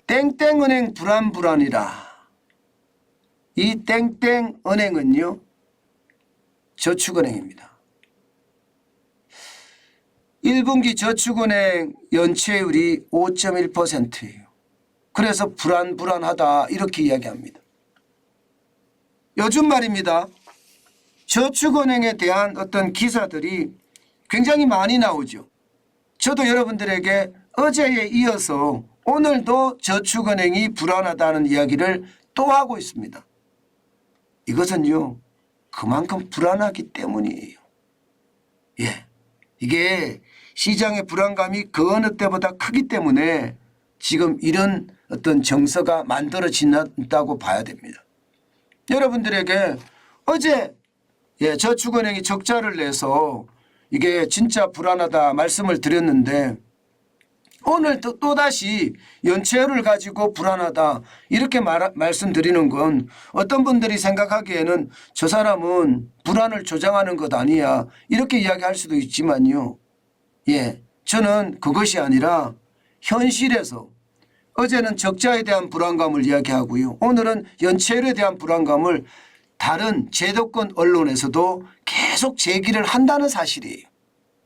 땡땡은행 불안불안이라. 이 땡땡은행은요 저축은행입니다. 1분기 저축은행 연체율이 5.1%예요. 그래서 불안불안하다 이렇게 이야기합니다. 요즘 말입니다. 저축은행에 대한 어떤 기사들이 굉장히 많이 나오죠. 저도 여러분들에게 어제에 이어서 오늘도 저축은행이 불안하다는 이야기를 또 하고 있습니다. 이것은요 그만큼 불안하기 때문이에요. 예, 이게 시장의 불안감이 그 어느 때보다 크기 때문에 지금 이런 어떤 정서가 만들어진다고 봐야 됩니다. 여러분들에게 어제 저축은행이 적자를 내서 이게 진짜 불안하다 말씀을 드렸는데 오늘 또다시 연체율을 가지고 불안하다 이렇게 말씀드리는 건 어떤 분들이 생각하기에는 저 사람은 불안을 조장하는 것 아니야 이렇게 이야기할 수도 있지만요. 저는 그것이 아니라 현실에서 어제는 적자에 대한 불안감을 이야기하고요. 오늘은 연체율에 대한 불안감을 다른 제도권 언론에서도 계속 제기를 한다는 사실이에요.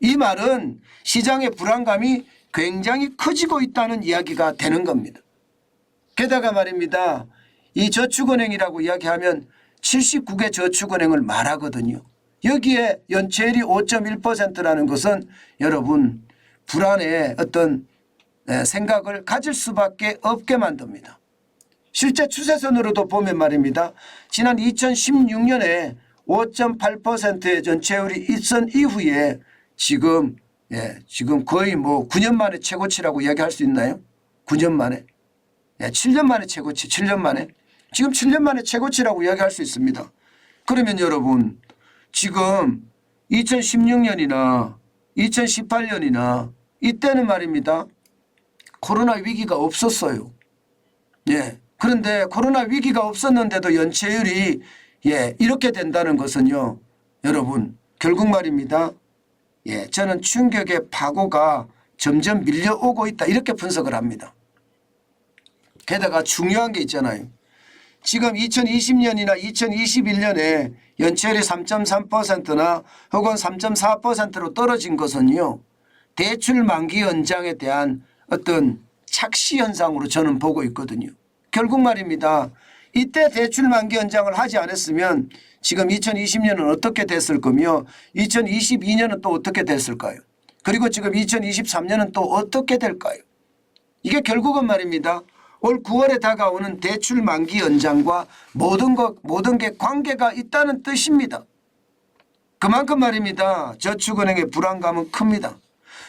이 말은 시장의 불안감이 굉장히 커지고 있다는 이야기가 되는 겁니다. 게다가 말입니다. 이 저축은행이라고 이야기하면 79개 저축은행을 말하거든요. 여기에 연체율이 5.1%라는 것은 여러분 불안의 어떤 생각을 가질 수밖에 없게 만듭니다. 실제 추세선으로도 보면 말입니다. 지난 2016년에 5.8%의 연체율이 있은 이후에 지금 거의 뭐 9년 만에 최고치라고 이야기할 수 있나요? 9년 만에. 7년 만에 최고치, 7년 만에. 지금 7년 만에 최고치라고 이야기할 수 있습니다. 그러면 여러분 지금 2016년이나 2018년이나 이때는 말입니다. 코로나 위기가 없었어요. 그런데 코로나 위기가 없었는데도 연체율이 이렇게 된다는 것은요. 여러분 결국 말입니다. 저는 충격의 파고가 점점 밀려오고 있다 이렇게 분석을 합니다. 게다가 중요한 게 있잖아요. 지금 2020년이나 2021년에 연체율이 3.3%나 혹은 3.4%로 떨어진 것은요. 대출 만기 연장에 대한 어떤 착시 현상으로 저는 보고 있거든요. 결국 말입니다. 이때 대출 만기 연장을 하지 않았으면 지금 2020년은 어떻게 됐을 거며 2022년은 또 어떻게 됐을까요? 그리고 지금 2023년은 또 어떻게 될까요? 이게 결국은 말입니다. 올 9월에 다가오는 대출 만기 연장과 모든 게 관계가 있다는 뜻입니다. 그만큼 말입니다. 저축은행의 불안감은 큽니다.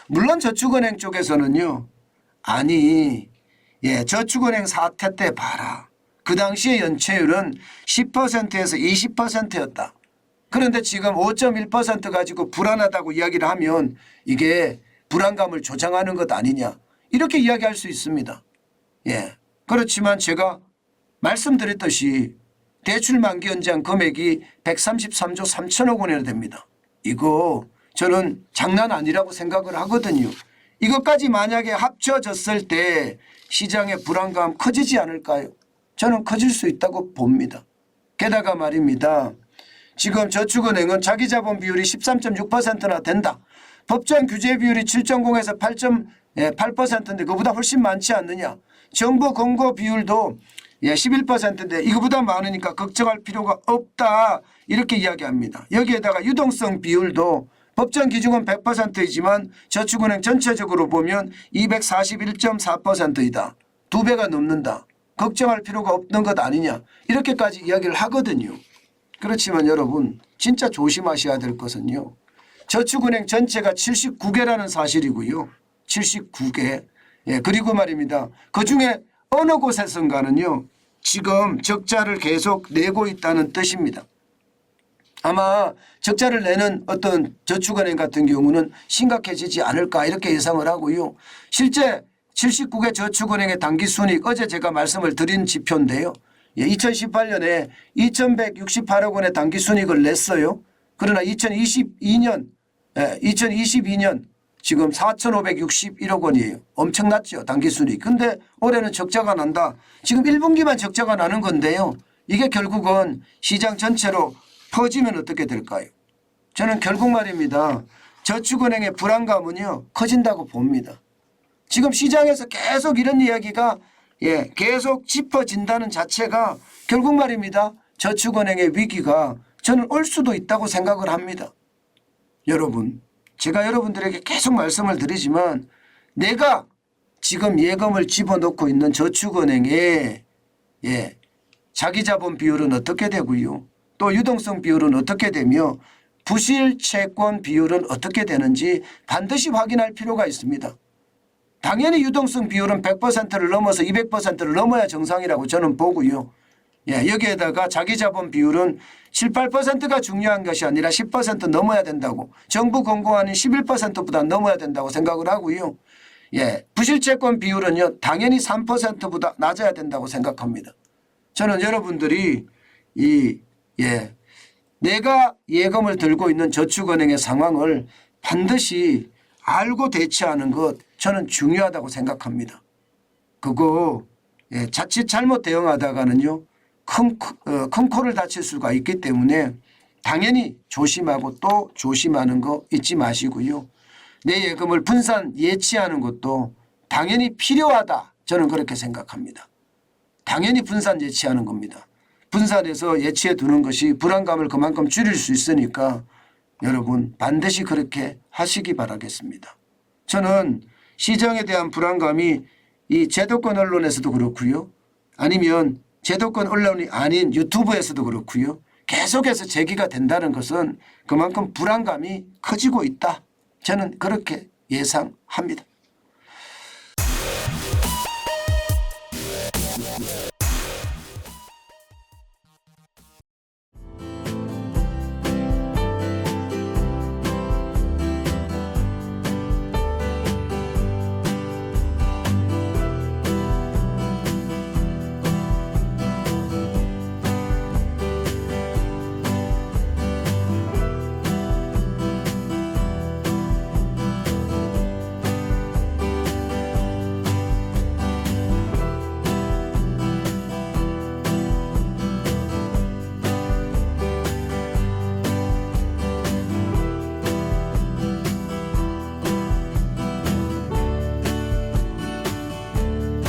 물론 저축은행 쪽에서는요. 아니 저축은행 사태 때 봐라. 그 당시의 연체율은 10%에서 20%였다. 그런데 지금 5.1% 가지고 불안하다고 이야기를 하면 이게 불안감을 조장하는 것 아니냐. 이렇게 이야기할 수 있습니다. 그렇지만 제가 말씀드렸듯이 대출 만기 연장 금액이 133조 3천억 원이나 됩니다. 이거 저는 장난 아니라고 생각을 하거든요. 이것까지 만약에 합쳐졌을 때 시장의 불안감 커지지 않을까요? 저는 커질 수 있다고 봅니다. 게다가 말입니다. 지금 저축은행은 자기자본 비율이 13.6%나 된다. 법정 규제 비율이 7.0에서 8.8%인데 그보다 훨씬 많지 않느냐. 정부 공고 비율도 11%인데 이거보다 많으니까 걱정할 필요가 없다. 이렇게 이야기합니다. 여기에다가 유동성 비율도 법정 기준은 100%이지만 저축은행 전체적으로 보면 241.4%이다. 2배가 넘는다. 걱정할 필요가 없는 것 아니냐. 이렇게까지 이야기를 하거든요. 그렇지만 여러분 진짜 조심하셔야 될 것은요. 저축은행 전체가 79개라는 사실이고요. 79개. 그리고 말입니다. 그중에 어느 곳에선가는요. 지금 적자를 계속 내고 있다는 뜻입니다. 아마 적자를 내는 어떤 저축은행 같은 경우는 심각해지지 않을까 이렇게 예상을 하고요. 실제 79개 저축은행의 당기순이익 어제 제가 말씀을 드린 지표인데요. 2018년에 2168억 원의 당기순이익을 냈어요. 그러나 2022년 지금 4,561억 원이에요. 엄청났죠. 당기순이익. 근데 올해는 적자가 난다. 지금 1분기만 적자가 나는 건데요. 이게 결국은 시장 전체로 퍼지면 어떻게 될까요? 저는 결국 말입니다. 저축은행의 불안감은요 커진다고 봅니다. 지금 시장에서 계속 이런 이야기가 계속 짚어진다는 자체가 결국 말입니다. 저축은행의 위기가 저는 올 수도 있다고 생각을 합니다. 여러분, 제가 여러분들에게 계속 말씀을 드리지만 내가 지금 예금을 집어넣고 있는 저축은행에 자기자본 비율은 어떻게 되고요. 또 유동성 비율은 어떻게 되며 부실 채권 비율은 어떻게 되는지 반드시 확인할 필요가 있습니다. 당연히 유동성 비율은 100%를 넘어서 200%를 넘어야 정상이라고 저는 보고요. 여기에다가 자기자본 비율은 7, 8%가 중요한 것이 아니라 10% 넘어야 된다고 정부 공고하는 11%보다 넘어야 된다고 생각을 하고요. 부실채권 비율은요 당연히 3%보다 낮아야 된다고 생각합니다. 저는 여러분들이 내가 예금을 들고 있는 저축은행의 상황을 반드시 알고 대처하는 것 저는 중요하다고 생각합니다. 그거 자칫 잘못 대응하다가는요 큰 코를 다칠 수가 있기 때문에 당연히 조심하고 또 조심하는 거 잊지 마시고요. 내 예금을 분산 예치하는 것도 당연히 필요하다. 저는 그렇게 생각합니다. 당연히 분산 예치하는 겁니다. 분산해서 예치해 두는 것이 불안감을 그만큼 줄일 수 있으니까 여러분 반드시 그렇게 하시기 바라겠습니다. 저는 시장에 대한 불안감이 이 제도권 언론에서도 그렇고요. 아니면 제도권 언론이 아닌 유튜브에서도 그렇고요. 계속해서 제기가 된다는 것은 그만큼 불안감이 커지고 있다. 저는 그렇게 예상합니다.